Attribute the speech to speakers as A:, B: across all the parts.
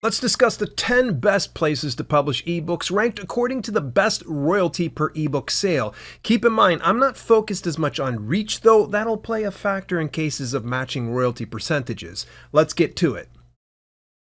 A: Let's discuss the 10 best places to publish ebooks ranked according to the best royalty per ebook sale. Keep in mind, I'm not focused as much on reach, though that'll play a factor in cases of matching royalty percentages. Let's get to it.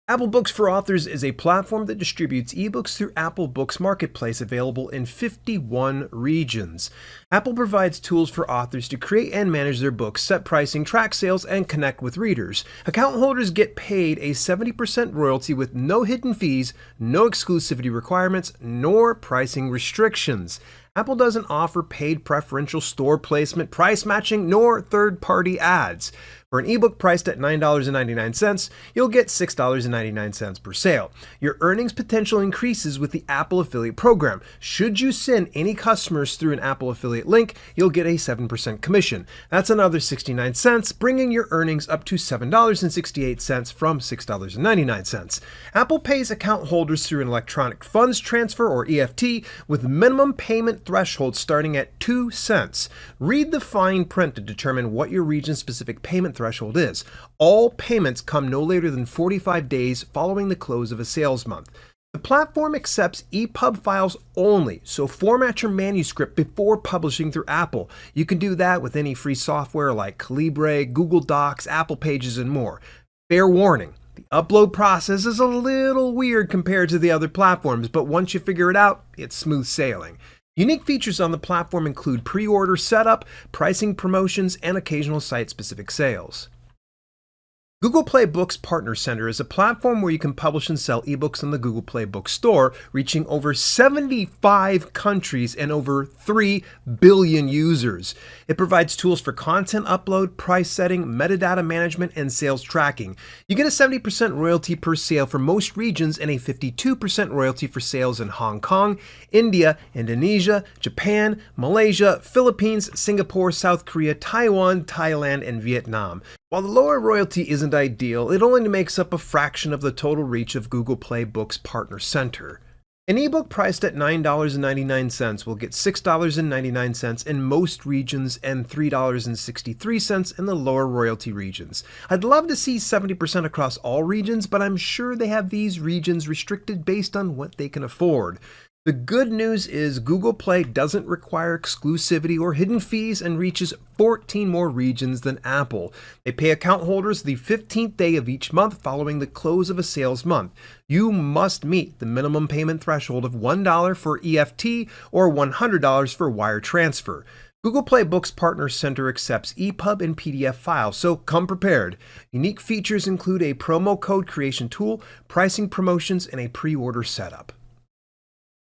A: Apple Books for Authors is a platform that distributes ebooks through Apple Books Marketplace, available in 51 regions. Apple provides tools for authors to create and manage their books, set pricing, track sales, and connect with readers. Account holders get paid a 70% royalty with no hidden fees, no exclusivity requirements, nor pricing restrictions. Apple doesn't offer paid preferential store placement, price matching, nor third-party ads. For an ebook priced at $9.99, you'll get $6.99 per sale. Your earnings potential increases with the Apple Affiliate Program. Should you send any customers through an Apple Affiliate link, you'll get a 7% commission. That's another 69 cents, bringing your earnings up to $7.68 from $6.99. Apple pays account holders through an electronic funds transfer, or EFT, with minimum payment thresholds starting at 2 cents. Read the fine print to determine what your region-specific payment threshold is. All payments come no later than 45 days following the close of a sales month. The platform accepts EPUB files only, so format your manuscript before publishing through Apple. You can do that with any free software like Calibra, Google Docs, Apple Pages, and more. Fair warning, the upload process is a little weird compared to the other platforms, but once you figure it out, it's smooth sailing. Unique features on the platform include pre-order setup, pricing promotions, and occasional site-specific sales. Google Play Books Partner Center is a platform where you can publish and sell ebooks on the Google Play Book Store, reaching over 75 countries and over 3 billion users. It provides tools for content upload, price setting, metadata management, and sales tracking. You get a 70% royalty per sale for most regions and a 52% royalty for sales in Hong Kong, India, Indonesia, Japan, Malaysia, Philippines, Singapore, South Korea, Taiwan, Thailand, and Vietnam. While the lower royalty isn't ideal, it only makes up a fraction of the total reach of Google Play Books Partner Center. An ebook priced at $9.99 will get $6.99 in most regions and $3.63 in the lower royalty regions. I'd love to see 70% across all regions, but I'm sure they have these regions restricted based on what they can afford. The good news is Google Play doesn't require exclusivity or hidden fees and reaches 14 more regions than Apple. They pay account holders the 15th day of each month following the close of a sales month. You must meet the minimum payment threshold of $1 for EFT or $100 for wire transfer. Google Play Books Partner Center accepts EPUB and PDF files, so come prepared. Unique features include a promo code creation tool, pricing promotions, and a pre-order setup.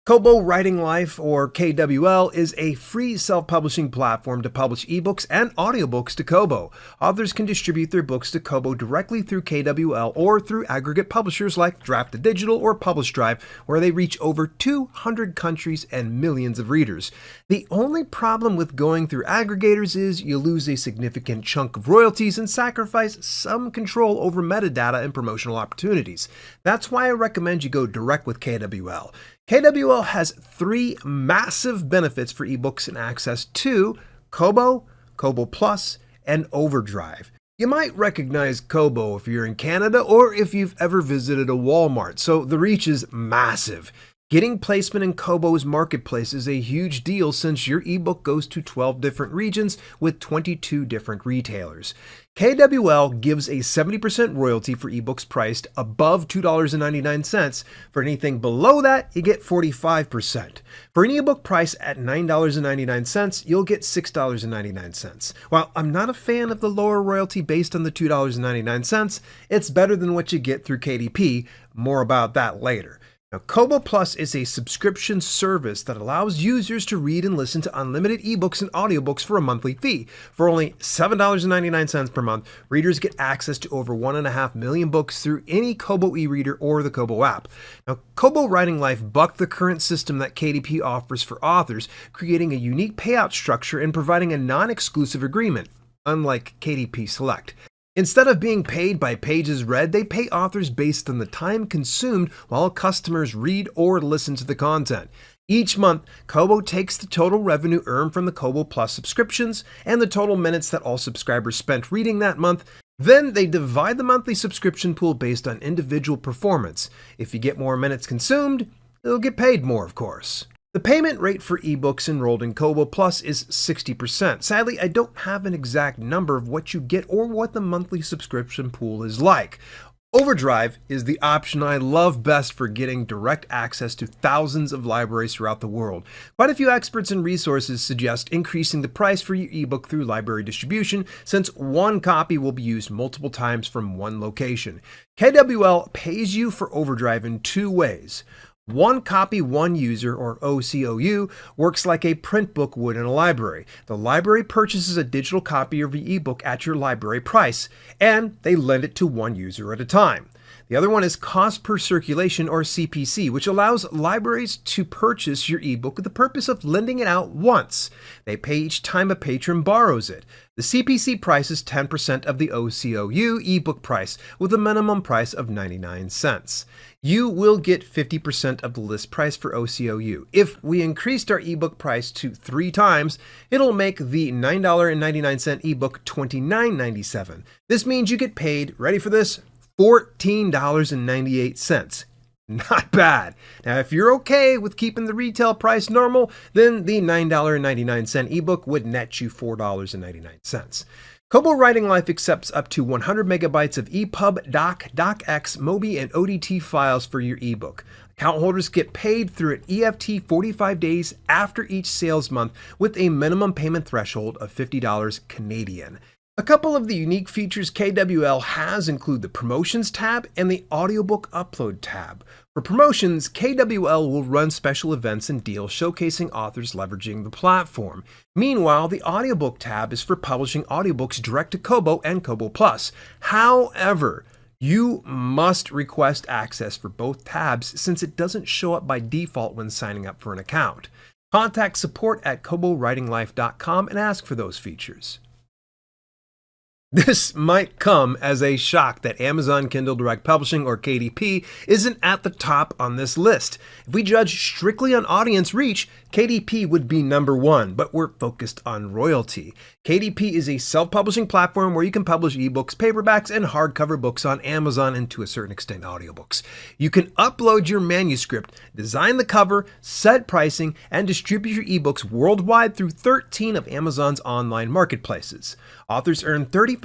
A: Kobo Writing Life, or KWL, is a free self-publishing platform to publish ebooks and audiobooks to Kobo. Authors can distribute their books to Kobo directly through KWL or through aggregate publishers like Draft2Digital or Publish Drive, where they reach over 200 countries and millions of readers. The only problem with going through aggregators is you lose a significant chunk of royalties and sacrifice some control over metadata and promotional opportunities. That's why I recommend you go direct with KWL. KWL has 3 massive benefits for ebooks and access to Kobo, Kobo Plus, and Overdrive. You might recognize Kobo if you're in Canada or if you've ever visited a Walmart, so the reach is massive. Getting placement in Kobo's marketplace is a huge deal since your ebook goes to 12 different regions with 22 different retailers. KWL gives a 70% royalty for ebooks priced above $2.99. For anything below that, you get 45%. For an ebook price at $9.99, you'll get $6.99. While I'm not a fan of the lower royalty based on the $2.99, it's better than what you get through KDP. More about that later. Now, Kobo Plus is a subscription service that allows users to read and listen to unlimited ebooks and audiobooks for a monthly fee. For only $7.99 per month, readers get access to over 1.5 million books through any Kobo e-reader or the Kobo app. Now, Kobo Writing Life bucked the current system that KDP offers for authors, creating a unique payout structure and providing a non-exclusive agreement, unlike KDP Select. Instead of being paid by pages read, they pay authors based on the time consumed while customers read or listen to the content. Each month, Kobo takes the total revenue earned from the Kobo Plus subscriptions and the total minutes that all subscribers spent reading that month, Then they divide the monthly subscription pool based on individual performance. If you get more minutes consumed, you'll get paid more, of course. The payment rate for ebooks enrolled in Kobo Plus is 60%. Sadly, I don't have an exact number of what you get or what the monthly subscription pool is like. Overdrive is the option I love best for getting direct access to thousands of libraries throughout the world. Quite a few experts and resources suggest increasing the price for your ebook through library distribution, since one copy will be used multiple times from one location. KWL pays you for Overdrive in two ways. One copy, one user, or OCOU, works like a print book would in a library. The library purchases a digital copy of your ebook at your library price, and they lend it to one user at a time. The other one is cost per circulation, or CPC, which allows libraries to purchase your ebook with the purpose of lending it out once. They pay each time a patron borrows it. The CPC price is 10% of the OCOU ebook price, with a minimum price of 99 cents. You will get 50% of the list price for OCOU. If we increased our ebook price to 3 times, it'll make the $9.99 ebook $29.97. This means you get paid, ready for this, $14.98. Not bad. Now, if you're okay with keeping the retail price normal, then the $9.99 ebook would net you $4.99. Kobo Writing Life accepts up to 100 megabytes of EPUB, DOC, DOCX, MOBI, and ODT files for your ebook. Account holders get paid through an EFT 45 days after each sales month with a minimum payment threshold of $50 Canadian. A couple of the unique features KWL has include the Promotions tab and the Audiobook Upload tab. For promotions, KWL will run special events and deals showcasing authors leveraging the platform. Meanwhile, the Audiobook tab is for publishing audiobooks direct to Kobo and Kobo Plus. However, you must request access for both tabs since it doesn't show up by default when signing up for an account. Contact support at kobowritinglife.com and ask for those features. This might come as a shock that Amazon Kindle Direct Publishing, or KDP, isn't at the top on this list. If we judge strictly on audience reach, KDP would be number 1, but we're focused on royalty. KDP is a self-publishing platform where you can publish ebooks, paperbacks, and hardcover books on Amazon, and to a certain extent audiobooks. You can upload your manuscript, design the cover, set pricing, and distribute your ebooks worldwide through 13 of Amazon's online marketplaces. Authors earn 35%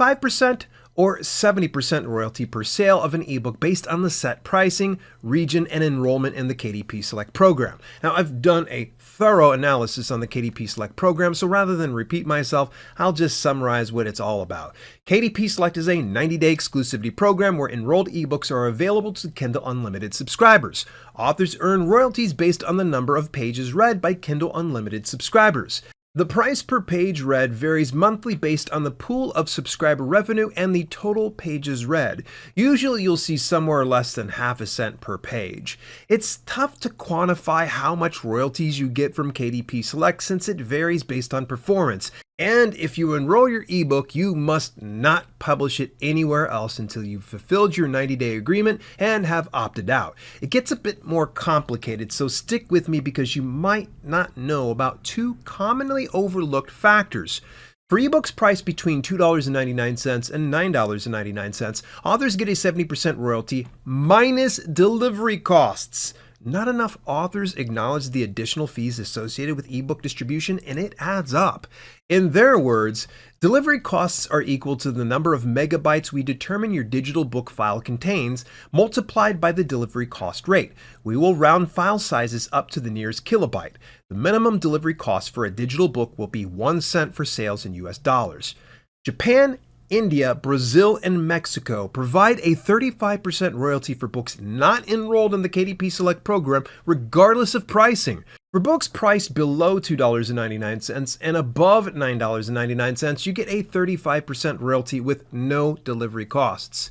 A: or 70% royalty per sale of an ebook based on the set pricing, region, and enrollment in the KDP Select program. Now, I've done a thorough analysis on the KDP Select program, so rather than repeat myself, I'll just summarize what it's all about. KDP Select is a 90-day exclusivity program where enrolled ebooks are available to Kindle Unlimited subscribers. Authors earn royalties based on the number of pages read by Kindle Unlimited subscribers. The price per page read varies monthly based on the pool of subscriber revenue and the total pages read. Usually you'll see somewhere less than half a cent per page. It's tough to quantify how much royalties you get from KDP Select since it varies based on performance. And if you enroll your ebook, you must not publish it anywhere else until you've fulfilled your 90-day agreement and have opted out. It gets a bit more complicated, so stick with me because you might not know about 2 commonly overlooked factors. For ebooks priced between $2.99 and $9.99, authors get a 70% royalty minus delivery costs. Not enough authors acknowledge the additional fees associated with ebook distribution, and it adds up. In their words, delivery costs are equal to the number of megabytes we determine your digital book file contains, multiplied by the delivery cost rate. We will round file sizes up to the nearest kilobyte. The minimum delivery cost for a digital book will be 1 cent for sales in US dollars. Japan, India, Brazil, and Mexico provide a 35% royalty for books not enrolled in the KDP Select program, regardless of pricing. For books priced below $2.99 and above $9.99, you get a 35% royalty with no delivery costs.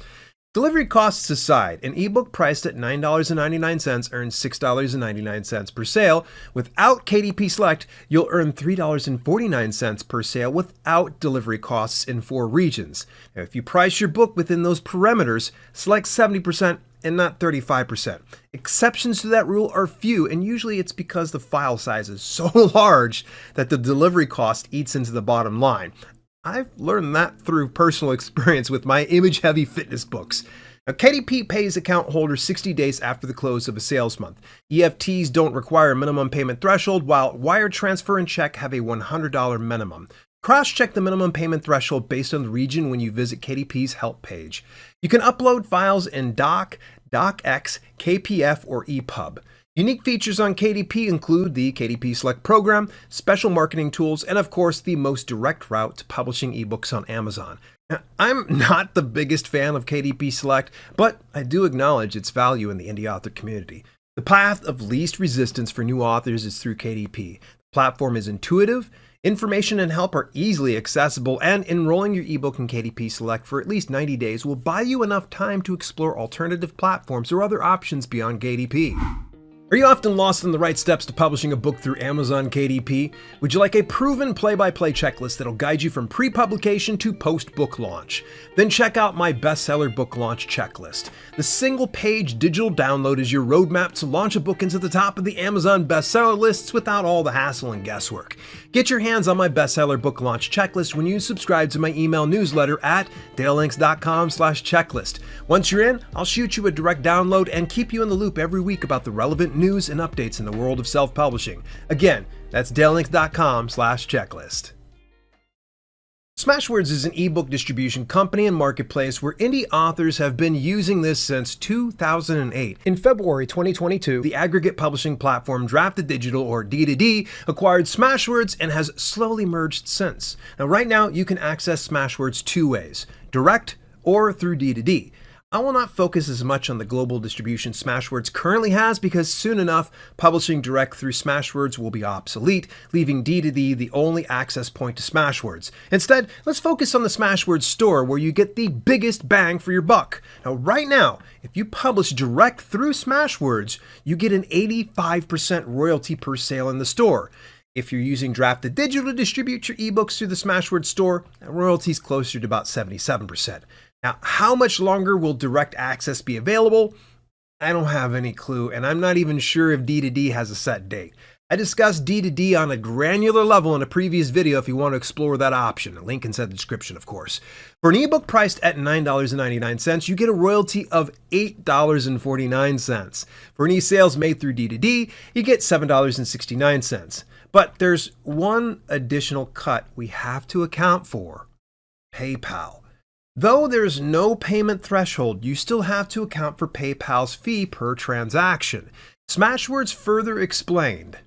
A: Delivery costs aside, an ebook priced at $9.99 earns $6.99 per sale. Without KDP Select, you'll earn $3.49 per sale without delivery costs in 4 regions. Now, if you price your book within those parameters, select 70% and not 35%. Exceptions to that rule are few, and usually it's because the file size is so large that the delivery cost eats into the bottom line. I've learned that through personal experience with my image-heavy fitness books. Now, KDP pays account holders 60 days after the close of a sales month. EFTs don't require a minimum payment threshold, while wire transfer and check have a $100 minimum. Cross-check the minimum payment threshold based on the region when you visit KDP's help page. You can upload files in Doc, DocX, KPF, or EPUB. Unique features on KDP include the KDP Select program, special marketing tools, and of course the most direct route to publishing ebooks on Amazon. Now, I'm not the biggest fan of KDP Select, but I do acknowledge its value in the indie author community. The path of least resistance for new authors is through KDP. The platform is intuitive, information and help are easily accessible, and enrolling your ebook in KDP Select for at least 90 days will buy you enough time to explore alternative platforms or other options beyond KDP. Are you often lost in the right steps to publishing a book through Amazon KDP? Would you like a proven play-by-play checklist that'll guide you from pre-publication to post-book launch? Then check out my bestseller book launch checklist. The single-page digital download is your roadmap to launch a book into the top of the Amazon bestseller lists without all the hassle and guesswork. Get your hands on my bestseller book launch checklist when you subscribe to my email newsletter at dalelinks.com/checklist. Once you're in, I'll shoot you a direct download and keep you in the loop every week about the relevant news and updates in the world of self-publishing. Again, that's dalelinks.com/checklist. Smashwords is an ebook distribution company and marketplace where indie authors have been using this since 2008. In February 2022, the aggregate publishing platform Drafted Digital, or D2D, acquired Smashwords and has slowly merged since. Now, right now, you can access Smashwords two ways: direct or through D2D. I will not focus as much on the global distribution Smashwords currently has because soon enough, publishing direct through Smashwords will be obsolete, leaving D2D the only access point to Smashwords. Instead, let's focus on the Smashwords store where you get the biggest bang for your buck. Now, right now, if you publish direct through Smashwords, you get an 85% royalty per sale in the store. If you're using Drafted Digital to distribute your ebooks through the Smashwords store, that royalty is closer to about 77%. Now, how much longer will direct access be available? I don't have any clue, and I'm not even sure if D2D has a set date. I discussed D2D on a granular level in a previous video if you want to explore that option. A link inside the description, of course. For an ebook priced at $9.99, you get a royalty of $8.49. For any sales made through D2D, you get $7.69. But there's one additional cut we have to account for: PayPal. Though there's no payment threshold, you still have to account for PayPal's fee per transaction. Smashwords further explained,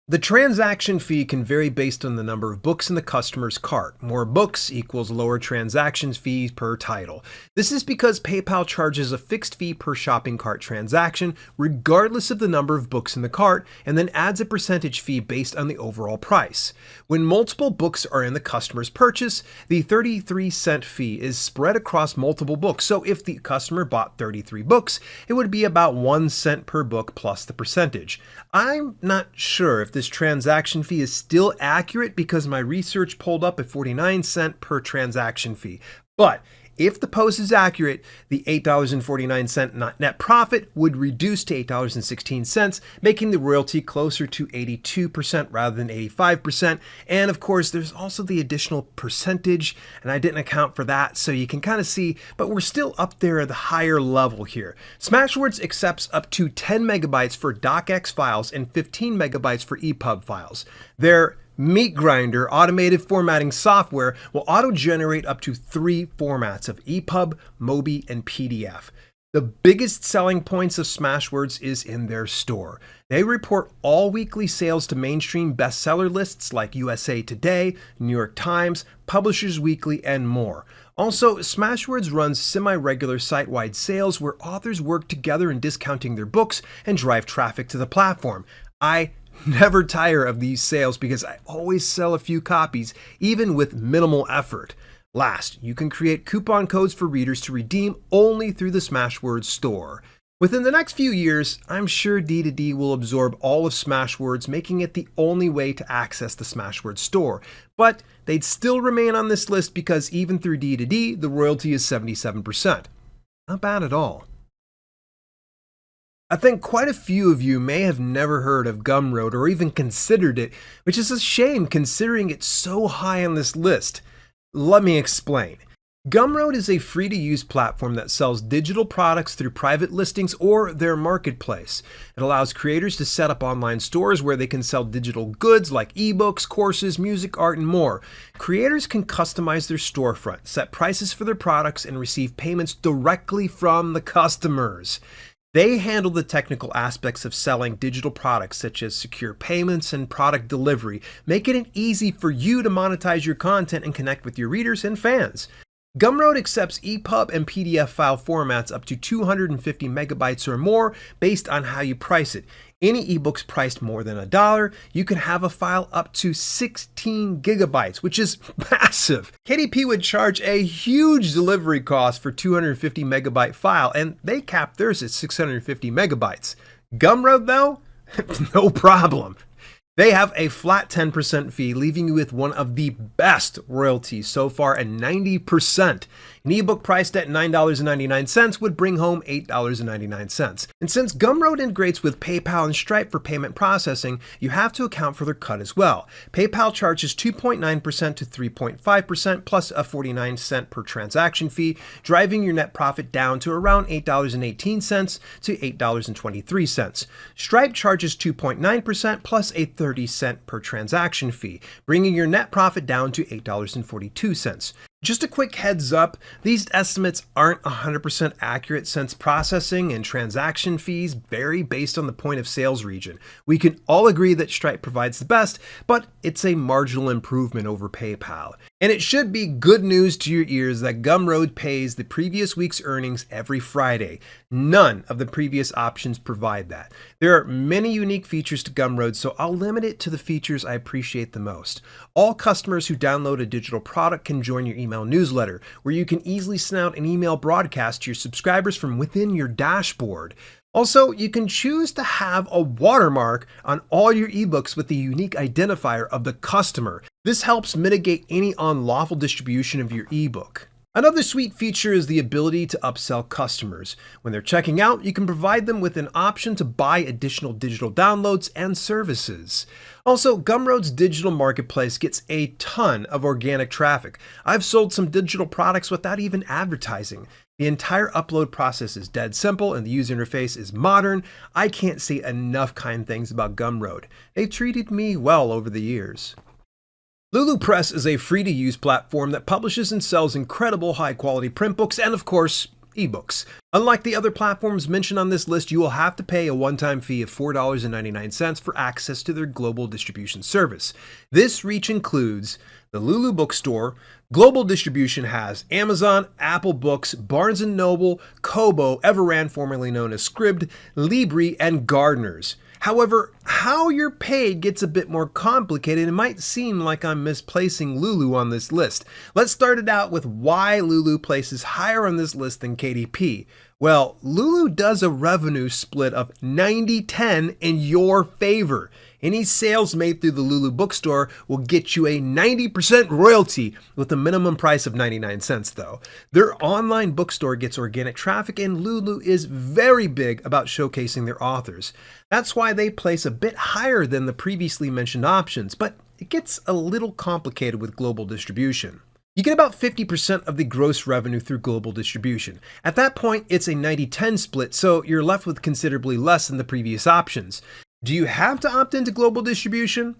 A: the transaction fee can vary based on the number of books in the customer's cart. More books equals lower transaction fees per title. This is because PayPal charges a fixed fee per shopping cart transaction, regardless of the number of books in the cart, and then adds a percentage fee based on the overall price. When multiple books are in the customer's purchase, the 33-cent fee is spread across multiple books. So if the customer bought 33 books, it would be about 1 cent per book plus the percentage. I'm not sure if this transaction fee is still accurate because my research pulled up a 49-cent per transaction fee. But if the post is accurate, the $8.49 net profit would reduce to $8.16, making the royalty closer to 82% rather than 85%. And of course, there's also the additional percentage, and I didn't account for that, so you can kind of see, but we're still up there at the higher level here. Smashwords accepts up to 10 megabytes for DocX files and 15 megabytes for EPUB files. Their Meat Grinder automated formatting software will auto-generate up to 3 formats of EPUB, MOBI, and PDF. The biggest selling points of Smashwords is in their store. They report all weekly sales to mainstream bestseller lists like USA Today, New York Times, Publishers Weekly, and more. Also, Smashwords runs semi-regular site-wide sales where authors work together in discounting their books and drive traffic to the platform. I never tire of these sales because I always sell a few copies, even with minimal effort. Last, you can create coupon codes for readers to redeem only through the Smashwords store. Within the next few years, I'm sure D2D will absorb all of Smashwords, making it the only way to access the Smashwords store. But they'd still remain on this list because even through D2D, the royalty is 77%. Not bad at all. I think quite a few of you may have never heard of Gumroad or even considered it, which is a shame considering it's so high on this list. Let me explain. Gumroad is a free-to-use platform that sells digital products through private listings or their marketplace. It allows creators to set up online stores where they can sell digital goods like ebooks, courses, music, art, and more. Creators can customize their storefront, set prices for their products, and receive payments directly from the customers. They handle the technical aspects of selling digital products such as secure payments and product delivery, making it easy for you to monetize your content and connect with your readers and fans. Gumroad accepts EPUB and PDF file formats up to 250 megabytes or more based on how you price it. Any ebooks priced more than $1, you can have a file up to 16 gigabytes, which is massive. KDP would charge a huge delivery cost for 250 megabyte file, and they cap theirs at 650 megabytes. Gumroad, though, no problem. They have a flat 10% fee, leaving you with one of the best royalties so far at 90%. An ebook priced at $9.99 would bring home $8.99. And since Gumroad integrates with PayPal and Stripe for payment processing, you have to account for their cut as well. PayPal charges 2.9% to 3.5% plus a 49-cent per transaction fee, driving your net profit down to around $8.18 to $8.23. Stripe charges 2.9% plus a 30-cent per transaction fee, bringing your net profit down to $8.42. Just a quick heads up, these estimates aren't 100% accurate since processing and transaction fees vary based on the point of sales region. We can all agree that Stripe provides the best, but it's a marginal improvement over PayPal. And it should be good news to your ears that Gumroad pays the previous week's earnings every Friday. None of the previous options provide that. There are many unique features to Gumroad, so I'll limit it to the features I appreciate the most. All customers who download a digital product can join your email newsletter, where you can easily send out an email broadcast to your subscribers from within your dashboard. Also, you can choose to have a watermark on all your ebooks with the unique identifier of the customer. This helps mitigate any unlawful distribution of your ebook. Another sweet feature is the ability to upsell customers. When they're checking out, you can provide them with an option to buy additional digital downloads and services. Also, Gumroad's digital marketplace gets a ton of organic traffic. I've sold some digital products without even advertising. The entire upload process is dead simple and the user interface is modern. I can't say enough kind things about Gumroad. They've treated me well over the years. Lulu Press is a free-to-use platform that publishes and sells incredible high-quality print books and, of course, ebooks. Unlike the other platforms mentioned on this list, you will have to pay a one-time fee of $4.99 for access to their global distribution service. This reach includes the Lulu bookstore. Global distribution has Amazon, Apple Books, Barnes & Noble, Kobo, Everand, formerly known as Scribd, Libri, and Gardner's. However, how you're paid gets a bit more complicated and might seem like I'm misplacing Lulu on this list. Let's start it out with why Lulu places higher on this list than KDP. Well, Lulu does a revenue split of 90-10 in your favor. Any sales made through the Lulu bookstore will get you a 90% royalty with a minimum price of 99 cents though. Their online bookstore gets organic traffic and Lulu is very big about showcasing their authors. That's why they place a bit higher than the previously mentioned options, but it gets a little complicated with global distribution. You get about 50% of the gross revenue through global distribution. At that point, it's a 90-10 split, so you're left with considerably less than the previous options. Do you have to opt into global distribution?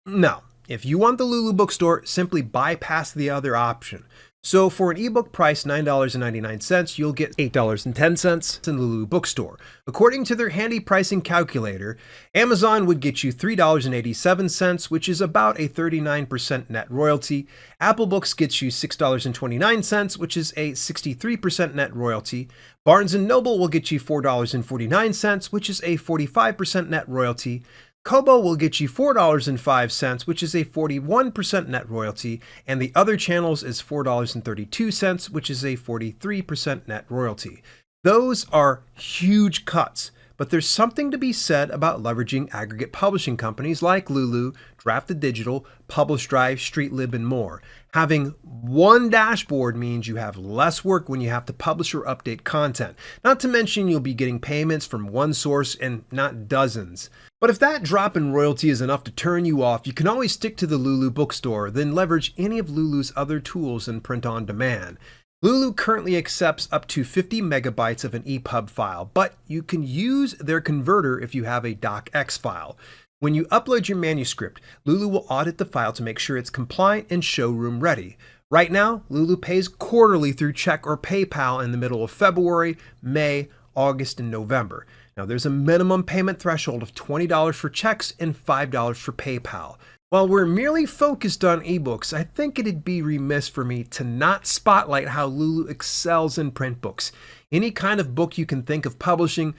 A: No. If you want the Lulu bookstore, simply bypass the other option. So for an ebook price $9.99, you'll get $8.10 in the Lulu bookstore. According to their handy pricing calculator, Amazon would get you $3.87, which is about a 39% net royalty. Apple Books gets you $6.29, which is a 63% net royalty. Barnes & Noble will get you $4.49, which is a 45% net royalty. Kobo will get you $4.05, which is a 41% net royalty, and the other channels is $4.32, which is a 43% net royalty. Those are huge cuts, but there's something to be said about leveraging aggregate publishing companies like Lulu, Drafted Digital, Publish Drive, Streetlib, and more. Having one dashboard means you have less work when you have to publish or update content. Not to mention you'll be getting payments from one source and not dozens. But if that drop in royalty is enough to turn you off, you can always stick to the Lulu bookstore, then leverage any of Lulu's other tools and print on demand. Lulu currently accepts up to 50 megabytes of an EPUB file, but you can use their converter if you have a docx file. When you upload your manuscript, Lulu will audit the file to make sure it's compliant and showroom ready. Right now, Lulu pays quarterly through check or PayPal in the middle of February, May, August, and November. Now, there's a minimum payment threshold of $20 for checks and $5 for PayPal. While we're merely focused on ebooks, I think it'd be remiss for me to not spotlight how Lulu excels in print books. Any kind of book you can think of publishing,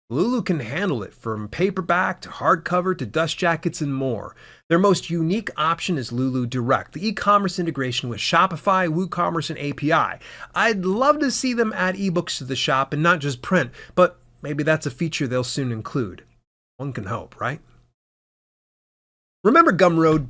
A: Lulu can handle it, from paperback to hardcover to dust jackets and more. Their most unique option is Lulu Direct, the e-commerce integration with Shopify, WooCommerce, and API. I'd love to see them add ebooks to the shop and not just print, but maybe that's a feature they'll soon include. One can hope, right? Remember Gumroad?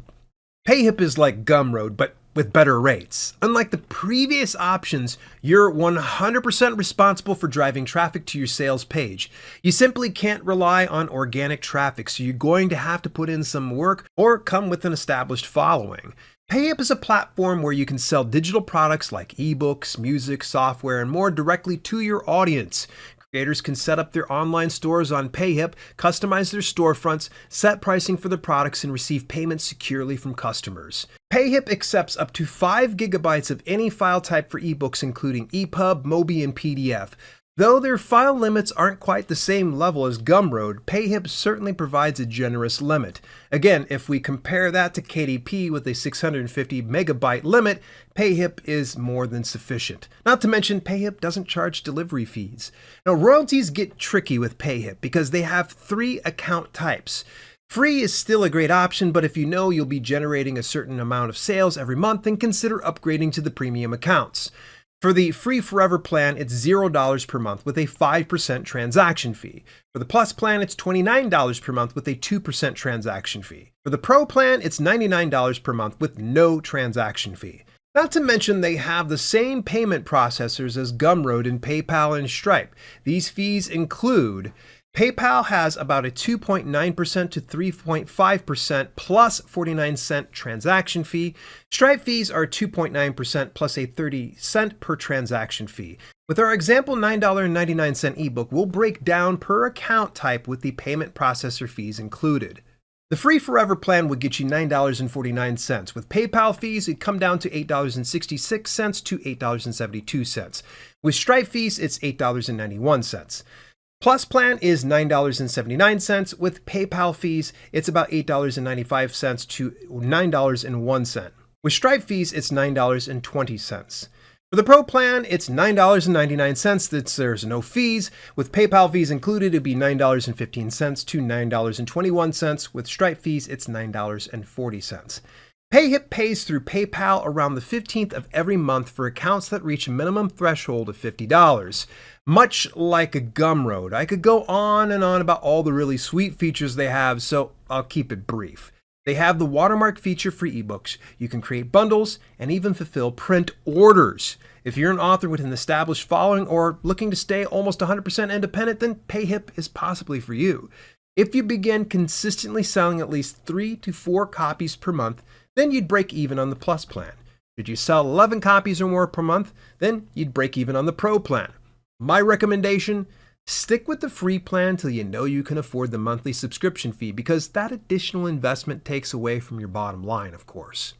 A: Payhip is like Gumroad, but with better rates. Unlike the previous options, you're 100% responsible for driving traffic to your sales page. You simply can't rely on organic traffic, so you're going to have to put in some work or come with an established following. Payhip is a platform where you can sell digital products like ebooks, music, software, and more directly to your audience. Creators can set up their online stores on Payhip, customize their storefronts, set pricing for their products, and receive payments securely from customers. Payhip accepts up to 5 gigabytes of any file type for ebooks, including EPUB, MOBI, and PDF. Though their file limits aren't quite the same level as Gumroad, Payhip certainly provides a generous limit. Again, if we compare that to KDP with a 650 megabyte limit, Payhip is more than sufficient. Not to mention, Payhip doesn't charge delivery fees. Now, royalties get tricky with Payhip because they have 3 account types. Free is still a great option, but if you know you'll be generating a certain amount of sales every month, then consider upgrading to the premium accounts. For the free forever plan, it's $0 per month with a 5% transaction fee. For the plus plan, it's $29 per month with a 2% transaction fee. For the pro plan, it's $99 per month with no transaction fee. Not to mention they have the same payment processors as Gumroad and PayPal and Stripe. These fees include: PayPal has about a 2.9% to 3.5% plus 49-cent transaction fee. Stripe fees are 2.9% plus a 30-cent per transaction fee. With our example $9.99 ebook, we'll break down per account type with the payment processor fees included. The free forever plan would get you $9.49. With PayPal fees, it'd come down to $8.66 to $8.72. With Stripe fees, it's $8.91. Plus plan is $9.79. With PayPal fees, it's about $8.95 to $9.01. With Stripe fees, it's $9.20. For the Pro plan, it's $9.99. There's no fees. With PayPal fees included, it'd be $9.15 to $9.21. With Stripe fees, it's $9.40. Payhip pays through PayPal around the 15th of every month for accounts that reach a minimum threshold of $50. Much like a Gumroad, I could go on and on about all the really sweet features they have, so I'll keep it brief. They have the watermark feature for ebooks. You can create bundles and even fulfill print orders. If you're an author with an established following or looking to stay almost 100% independent, then Payhip is possibly for you. If you begin consistently selling at least 3 to 4 copies per month, then you'd break even on the Plus plan. Should you sell 11 copies or more per month, then you'd break even on the Pro plan. My recommendation: stick with the free plan till you know you can afford the monthly subscription fee, because that additional investment takes away from your bottom line, of course.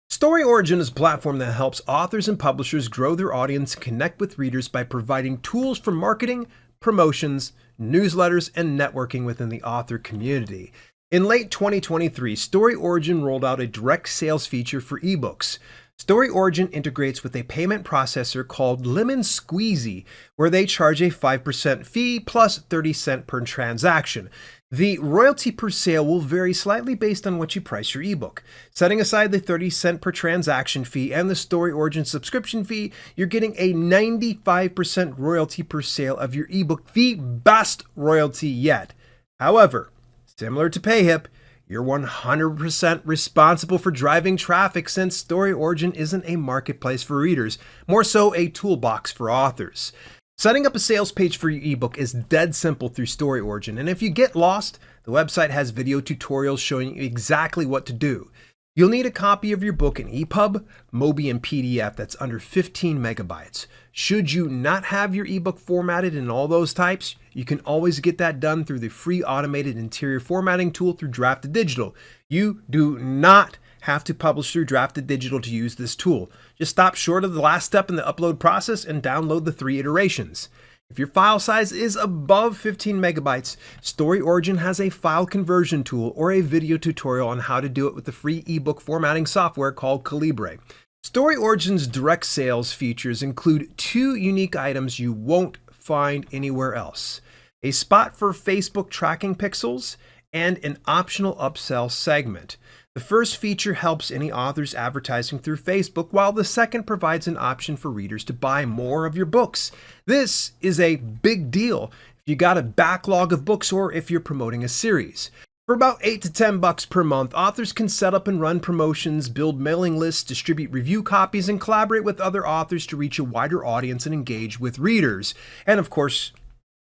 A: Story Origin is a platform that helps authors and publishers grow their audience and connect with readers by providing tools for marketing, promotions, newsletters, and networking within the author community. In late 2023, Story Origin rolled out a direct sales feature for ebooks. Story Origin integrates with a payment processor called Lemon Squeezy, where they charge a 5% fee plus 30 cents per transaction. The royalty per sale will vary slightly based on what you price your ebook. Setting aside the 30 cents per transaction fee and the Story Origin subscription fee, you're getting a 95% royalty per sale of your ebook, the best royalty yet. However, similar to Payhip, you're 100% responsible for driving traffic since Story Origin isn't a marketplace for readers, more so a toolbox for authors. Setting up a sales page for your ebook is dead simple through Story Origin, and if you get lost, the website has video tutorials showing you exactly what to do. You'll need a copy of your book in EPUB, MOBI, and PDF that's under 15 megabytes. Should you not have your ebook formatted in all those types, you can always get that done through the free automated interior formatting tool through Drafted Digital. You do not have to publish through Drafted Digital to use this tool. Just stop short of the last step in the upload process and download the 3 iterations. If your file size is above 15 megabytes, Story Origin has a file conversion tool or a video tutorial on how to do it with the free ebook formatting software called Calibre. Story Origin's direct sales features include 2 unique items you won't find anywhere else: a spot for Facebook tracking pixels and an optional upsell segment. The first feature helps any authors advertising through Facebook, while the second provides an option for readers to buy more of your books. This is a big deal if you got a backlog of books or if you're promoting a series. For about $8 to $10 per month, authors can set up and run promotions, build mailing lists, distribute review copies, and collaborate with other authors to reach a wider audience and engage with readers. And of course,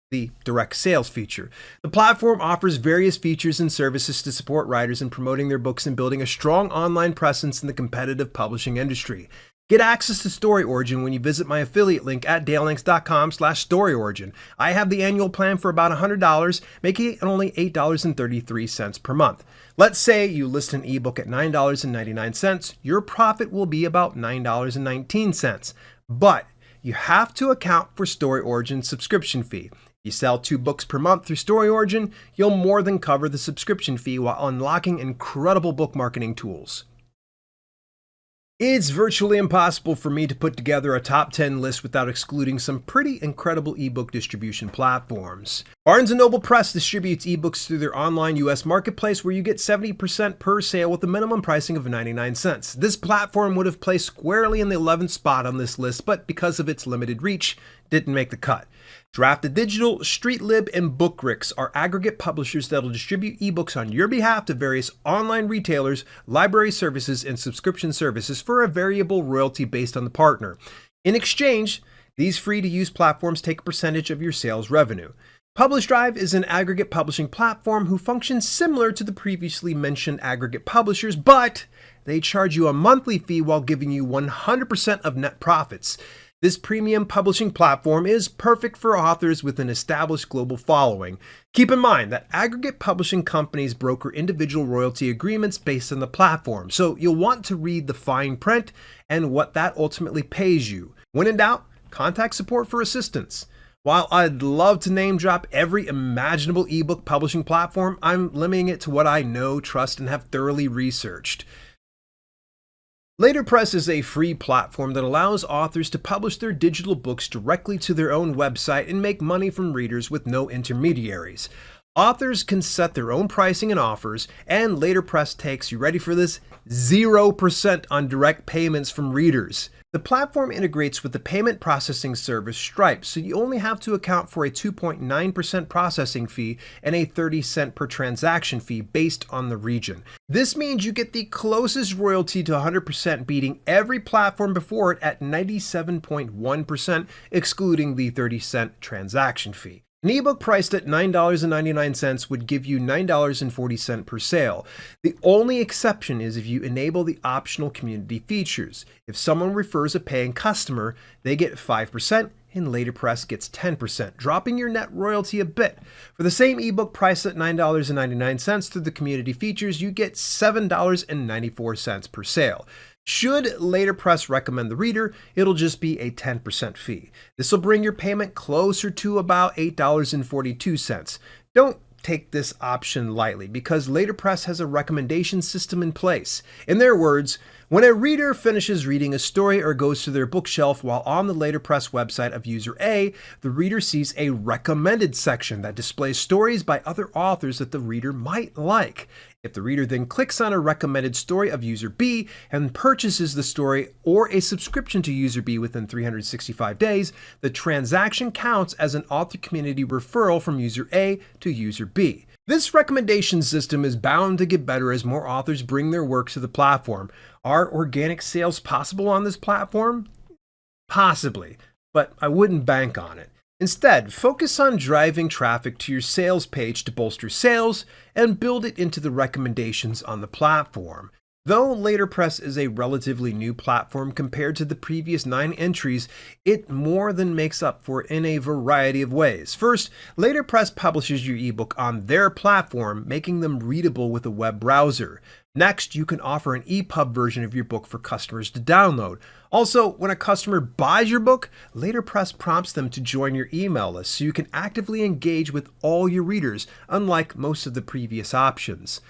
A: the direct sales feature. The platform offers various features and services to support writers in promoting their books and building a strong online presence in the competitive publishing industry. Get access to Story Origin when you visit my affiliate link at dalelinks.com/storyorigin. I have the annual plan for about $100, making it only $8.33 per month. Let's say you list an ebook at $9.99. Your profit will be about $9.19. But you have to account for Story Origin's subscription fee. If you sell 2 books per month through Story Origin, you'll more than cover the subscription fee while unlocking incredible book marketing tools. It's virtually impossible for me to put together a top 10 list without excluding some pretty incredible ebook distribution platforms. Barnes & Noble Press distributes ebooks through their online US marketplace where you get 70% per sale with a minimum pricing of 99 cents. This platform would have placed squarely in the 11th spot on this list, but because of its limited reach, didn't make the cut. Drafted Digital, StreetLib, and Bookrix are aggregate publishers that will distribute ebooks on your behalf to various online retailers, library services, and subscription services for a variable royalty based on the partner. In exchange, these free-to-use platforms take a percentage of your sales revenue. PublishDrive is an aggregate publishing platform who functions similar to the previously mentioned aggregate publishers, but they charge you a monthly fee while giving you 100% of net profits. This premium publishing platform is perfect for authors with an established global following. Keep in mind that aggregate publishing companies broker individual royalty agreements based on the platform, so you'll want to read the fine print and what that ultimately pays you. When in doubt, contact support for assistance. While I'd love to name drop every imaginable ebook publishing platform, I'm limiting it to what I know, trust, and have thoroughly researched. Letterpress is a free platform that allows authors to publish their digital books directly to their own website and make money from readers with no intermediaries. Authors can set their own pricing and offers, and Letterpress takes, you ready for this, 0% on direct payments from readers. The platform integrates with the payment processing service Stripe, so you only have to account for a 2.9% processing fee and a 30-cent per transaction fee based on the region. This means you get the closest royalty to 100%, beating every platform before it at 97.1%, excluding the 30-cent transaction fee. An ebook priced at $9.99 would give you $9.40 per sale. The only exception is if you enable the optional community features. If someone refers a paying customer, they get 5% and Letterpress gets 10%, dropping your net royalty a bit. For the same ebook priced at $9.99 through the community features, you get $7.94 per sale. Should Letterpress recommend the reader, it'll just be a 10% fee. This will bring your payment closer to about $8.42. Don't take this option lightly because Letterpress has a recommendation system in place. In their words, when a reader finishes reading a story or goes to their bookshelf while on the Letterpress website of user A, the reader sees a recommended section that displays stories by other authors that the reader might like. If the reader then clicks on a recommended story of user B and purchases the story or a subscription to user B within 365 days, the transaction counts as an author community referral from user A to user B. This recommendation system is bound to get better as more authors bring their work to the platform. Are organic sales possible on this platform? Possibly, but I wouldn't bank on it. Instead, focus on driving traffic to your sales page to bolster sales and build it into the recommendations on the platform. Though Letterpress is a relatively new platform compared to the previous 9 entries, it more than makes up for it in a variety of ways. First, Letterpress publishes your ebook on their platform, making them readable with a web browser. Next, you can offer an EPUB version of your book for customers to download. Also, when a customer buys your book, Letterpress prompts them to join your email list so you can actively engage with all your readers, unlike most of the previous options.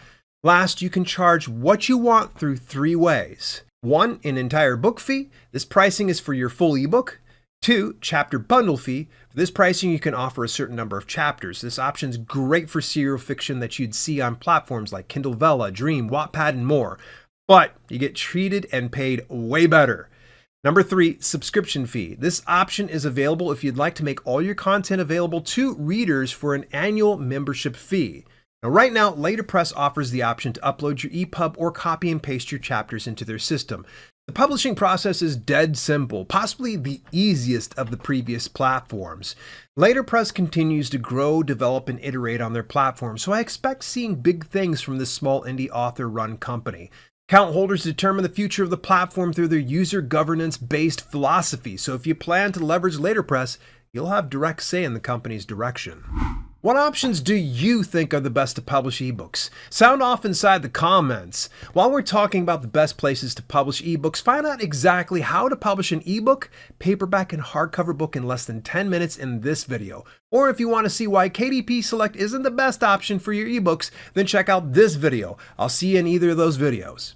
A: Last, you can charge what you want through 3 ways. 1, an entire book fee. This pricing is for your full ebook. 2, chapter bundle fee. For this pricing, you can offer a certain number of chapters. This option is great for serial fiction that you'd see on platforms like Kindle Vella, Dream, Wattpad, and more. But you get treated and paid way better. Number 3, subscription fee. This option is available if you'd like to make all your content available to readers for an annual membership fee. Now, right now, Letterpress offers the option to upload your EPUB or copy and paste your chapters into their system. The publishing process is dead simple, possibly the easiest of the previous platforms. Letterpress continues to grow, develop, and iterate on their platform, so I expect seeing big things from this small indie author-run company. Account holders determine the future of the platform through their user governance-based philosophy, so if you plan to leverage Letterpress, you'll have direct say in the company's direction. What options do you think are the best to publish ebooks? Sound off inside the comments. While we're talking about the best places to publish ebooks, find out exactly how to publish an ebook, paperback, and hardcover book in less than 10 minutes in this video. Or if you want to see why KDP Select isn't the best option for your ebooks, then check out this video. I'll see you in either of those videos.